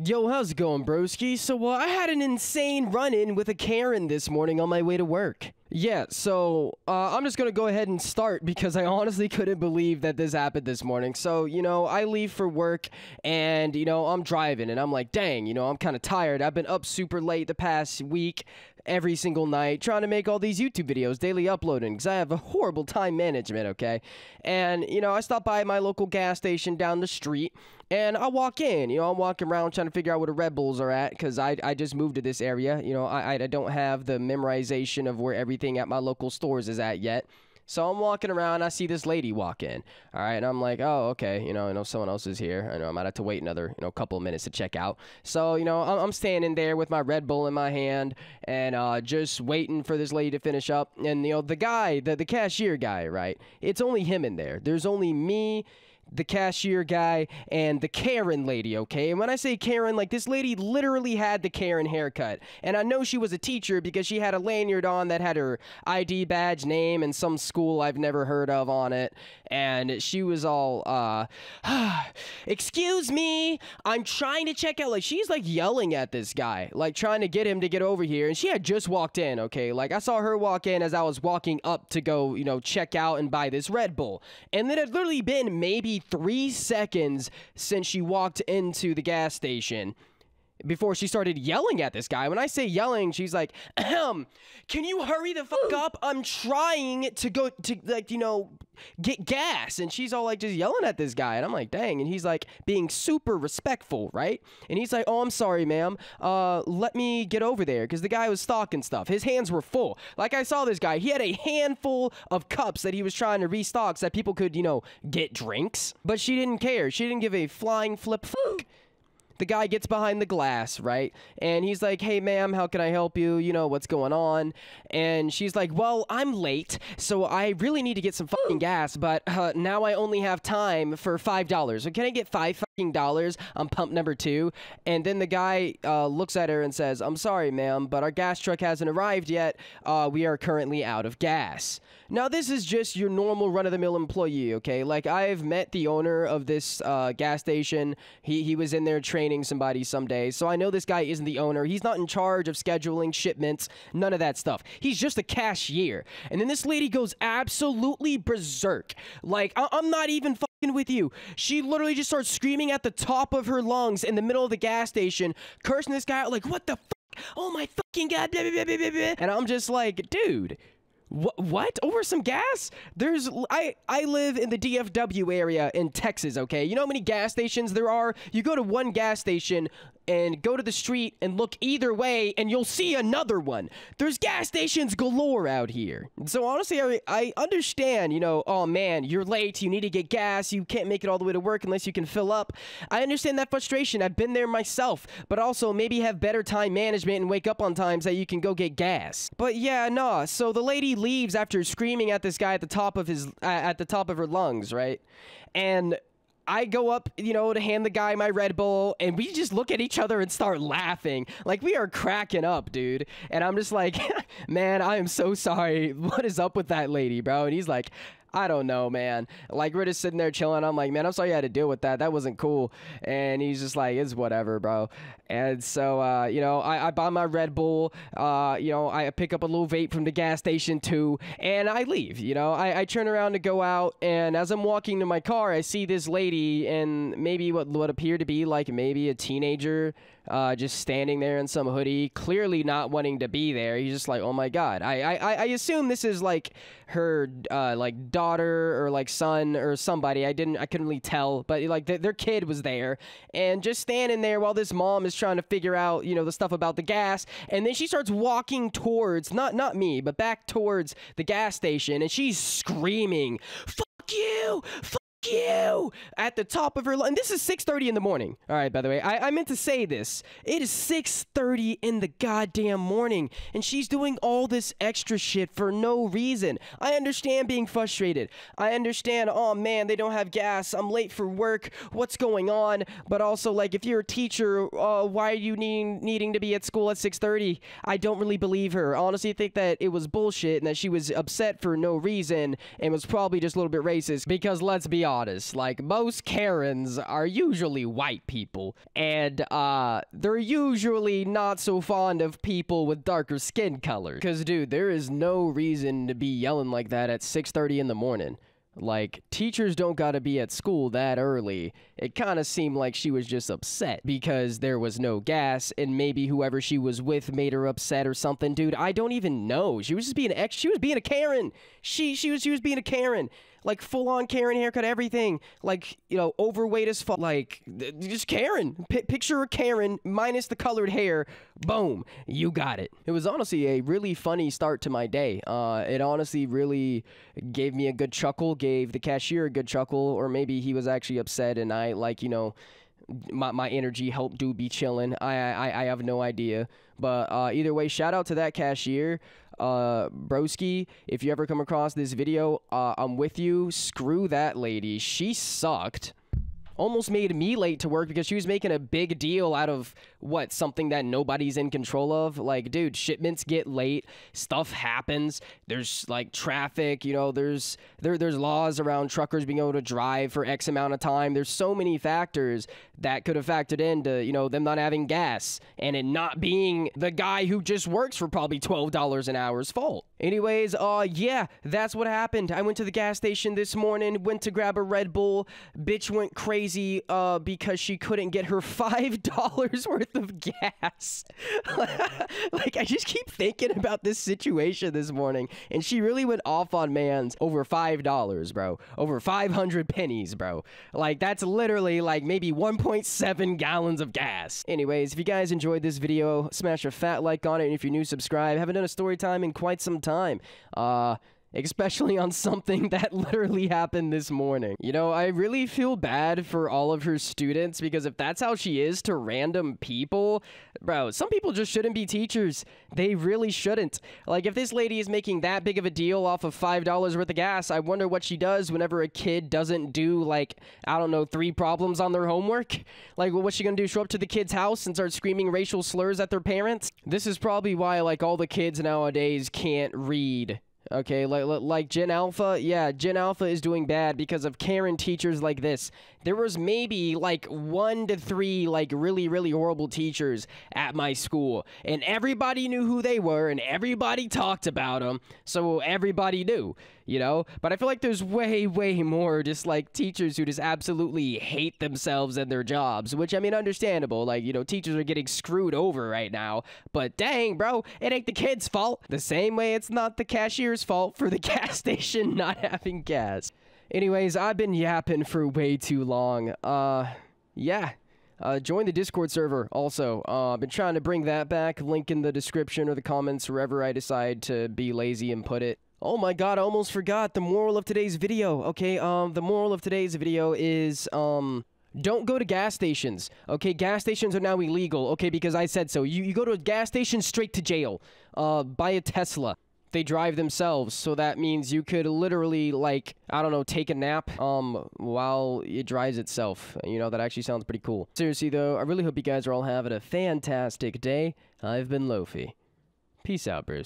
Yo, how's it going, broski? So, I had an insane run-in with a Karen this morning on my way to work. Yeah, so, I'm just gonna go ahead and start because I honestly couldn't believe that this happened this morning. So, I leave for work and, I'm driving and I'm like, dang, I'm kind of tired. I've been up super late the past week, every single night, trying to make all these YouTube videos, daily uploading, because I have a horrible time management, okay? And, I stopped by my local gas station down the street, and I walk in, I'm walking around trying to figure out where the Red Bulls are at, because I just moved to this area, I don't have the memorization of where everything at my local stores is at yet. So I'm walking around, I see this lady walk in, all right, and I'm like, oh, okay, I know someone else is here. I know I might have to wait another, couple of minutes to check out. So, I'm standing there with my Red Bull in my hand and just waiting for this lady to finish up. And, the guy, the cashier guy, right, it's only him in there. There's only me, the cashier guy, and the Karen lady, okay? And when I say Karen, like, this lady literally had the Karen haircut. And I know she was a teacher because she had a lanyard on that had her ID badge, name, and some school I've never heard of on it. And she was all, excuse me, I'm trying to check out. Like, she's, like, yelling at this guy, like, trying to get him to get over here. And she had just walked in, okay? Like, I saw her walk in as I was walking up to go, check out and buy this Red Bull. And then it had literally been maybe 3 seconds since she walked into the gas station before she started yelling at this guy. When I say yelling, she's like, can you hurry the fuck up? I'm trying to go to, like, get gas. And she's all like just yelling at this guy. And I'm like, dang. And he's like being super respectful, right? And he's like, oh, I'm sorry, ma'am. Let me get over there. Because the guy was stocking stuff. His hands were full. Like, I saw this guy. He had a handful of cups that he was trying to restock so that people could, get drinks. But she didn't care. She didn't give a flying flip fuck. The guy gets behind the glass, right? And he's like, hey, ma'am, how can I help you? What's going on? And she's like, well, I'm late, so I really need to get some fucking gas, but now I only have time for $5. So can I get $5 on pump number 2? And then the guy looks at her and says, I'm sorry, ma'am, but our gas truck hasn't arrived yet. We are currently out of gas. Now, this is just your normal run-of-the-mill employee, okay? Like, I've met the owner of this gas station. He was in there training somebody someday, so I know this guy isn't the owner. He's not in charge of scheduling shipments, none of that stuff. He's just a cashier. And then this lady goes absolutely berserk. Like, I'm not even fucking with you. She literally just starts screaming at the top of her lungs in the middle of the gas station, cursing this guy out like, what the fuck? Oh my fucking god, blah, blah, blah, blah, blah. And I'm just like, dude, what? Over some gas? I live in the DFW area in Texas, okay? You know how many gas stations there are? You go to one gas station and go to the street and look either way and you'll see another one. There's gas stations galore out here. So honestly, I understand, oh man, you're late, you need to get gas, you can't make it all the way to work unless you can fill up. I understand that frustration. I've been there myself, but also maybe have better time management and wake up on times that you can go get gas. But yeah, nah, so the lady leaves after screaming at this guy at the top of her lungs, right? And I go up, to hand the guy my Red Bull, and we just look at each other and start laughing. Like, we are cracking up, dude. And I'm just like, man, I am so sorry. What is up with that lady, bro? And he's like, I don't know, man. Like, we're just sitting there chilling. I'm like, man, I'm sorry you had to deal with that. That wasn't cool. And he's just like, it's whatever, bro. And so, I buy my Red Bull. I pick up a little vape from the gas station, too. And I leave, I turn around to go out. And as I'm walking to my car, I see this lady and maybe what appeared to be like maybe a teenager just standing there in some hoodie, clearly not wanting to be there. He's just like, oh, my God. I assume this is like her, like, daughter or like son or somebody. I couldn't really tell, but like their kid was there and just standing there while this mom is trying to figure out, the stuff about the gas. And then she starts walking towards, not me, but back towards the gas station, and she's screaming, fuck you, you at the top of her lungs. And this is 6:30 in the morning. All right, by the way, I meant to say this. It is 6:30 in the goddamn morning, and she's doing all this extra shit for no reason. I understand being frustrated. I understand, oh man, they don't have gas. I'm late for work. What's going on? But also, like, if you're a teacher, why are you needing to be at school at 6:30? I don't really believe her. I honestly think that it was bullshit and that she was upset for no reason and was probably just a little bit racist because, let's be honest, like, most Karens are usually white people, and, they're usually not so fond of people with darker skin color. Because, dude, there is no reason to be yelling like that at 6:30 in the morning. Like, teachers don't gotta be at school that early. It kinda seemed like she was just upset because there was no gas, and maybe whoever she was with made her upset or something. Dude, I don't even know. She was just being she was being a Karen. She was being a Karen. Like, full-on Karen haircut, everything. Like, you know, overweight as fuck. Like, just Karen. Picture a Karen minus the colored hair. Boom. You got it. It was honestly a really funny start to my day. It honestly really gave me a good chuckle, gave the cashier a good chuckle, or maybe he was actually upset and I, like, you know, my energy helped dude be chilling. I have no idea. But either way, shout out to that cashier. Broski, if you ever come across this video, I'm with you. Screw that lady. She sucked. Almost made me late to work because she was making a big deal out of, what, something that nobody's in control of? Like, dude, shipments get late, stuff happens, there's, like, traffic, you know, there's laws around truckers being able to drive for X amount of time. There's so many factors that could have factored into, you know, them not having gas, and it not being the guy who just works for probably $12 an hour's fault. Anyways, yeah, that's what happened. I went to the gas station this morning, went to grab a Red Bull, bitch went crazy, because she couldn't get her $5 worth of gas. Like, I just keep thinking about this situation this morning, and she really went off on mans over $5, bro. Over 500 pennies, bro. Like, that's literally, like, maybe 1.7 gallons of gas. Anyways, if you guys enjoyed this video, smash a fat like on it, and if you're new, subscribe. Haven't done a story time in quite some time. Especially on something that literally happened this morning. You know, I really feel bad for all of her students because if that's how she is to random people, bro, some people just shouldn't be teachers. They really shouldn't. Like, if this lady is making that big of a deal off of $5 worth of gas, I wonder what she does whenever a kid doesn't do, like, I don't know, 3 problems on their homework. Like, what's she gonna do? Show up to the kid's house and start screaming racial slurs at their parents? This is probably why, like, all the kids nowadays can't read. Okay, like Gen Alpha, yeah, Gen Alpha is doing bad because of Karen teachers like this. There was maybe like 1 to 3 like really horrible teachers at my school, and everybody knew who they were, and everybody talked about them, so everybody knew, you know? But I feel like there's way more just like teachers who just absolutely hate themselves and their jobs, which, I mean, understandable. Like, you know, teachers are getting screwed over right now, but dang, bro, it ain't the kid's fault. The same way it's not the cashier's fault for the gas station not having gas. Anyways, I've been yapping for way too long. Yeah. Join the Discord server also. I've been trying to bring that back. Link in the description or the comments, wherever I decide to be lazy and put it. Oh my god, I almost forgot the moral of today's video. Okay, the moral of today's video is, don't go to gas stations. Okay, gas stations are now illegal. Okay, because I said so. You go to a gas station, straight to jail. Buy a Tesla. They drive themselves, so that means you could literally, like, I don't know, take a nap, while it drives itself. You know, that actually sounds pretty cool. Seriously, though, I really hope you guys are all having a fantastic day. I've been Lofi. Peace out, bros.